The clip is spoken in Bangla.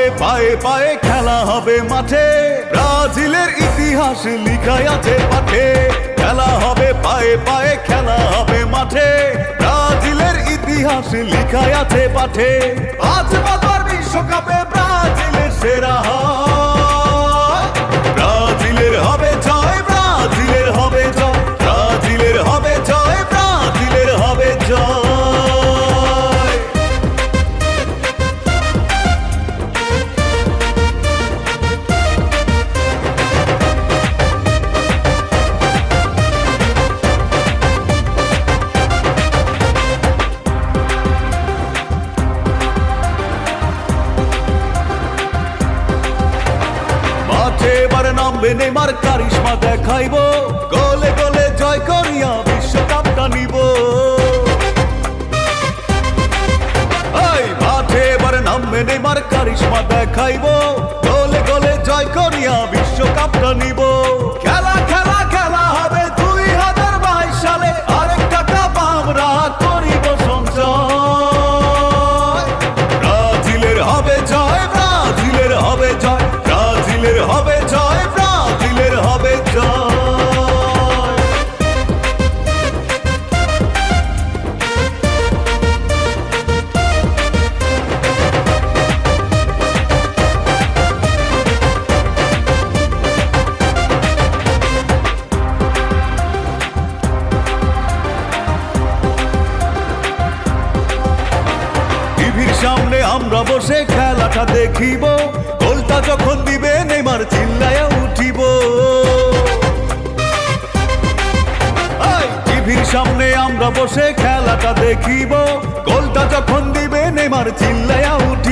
হবে পায়ে পায়ে, খেলা হবে মাঠে, ব্রাজিলের ইতিহাস লিখাই আছে পাঠে। খেলা হবে পায়ে পায়ে, খেলা হবে মাঠে, ব্রাজিলের ইতিহাস লিখাই আছে পাঠে। আজ বাবার বিশ্বকাপে ব্রাজিলের সেরা হয়, ব্রাজিলের হবে জয়, ব্রাজিলের হবে জয়, ব্রাজিলের হবে জয়, ব্রাজিলের হবে জয়। এবার নামবে নেইমার, কারিশমা দেখাইবো, গোলে গোলে জয় করিয়া বিশ্বকাপটা নিব। এই মাঠে এবার নামবে নেইমার, কারিশমা দেখাইবো, গোলে গোলে জয় করিয়া বিশ্বকাপটা নিব। খেলা খেলা খেলা হবে 2022 সালে, আরেকটা কাপ আমরা করিব সঞ্চয়। ব্রাজিলের হবে জয়, ব্রাজিলের হবে জয়, ব্রাজিলের হবে জয়, ব্রাজিলের হবে জয়। টিভির সামনে আমরা বসে খেলাটা দেখিব, গোলটা যখন দিবে নেইমার চিল্লায়া উঠিব। টিভির সামনে আমরা বসে খেলাটা দেখিব, গোলটা যখন দিবে নেইমার চিল্লায়া উঠিব।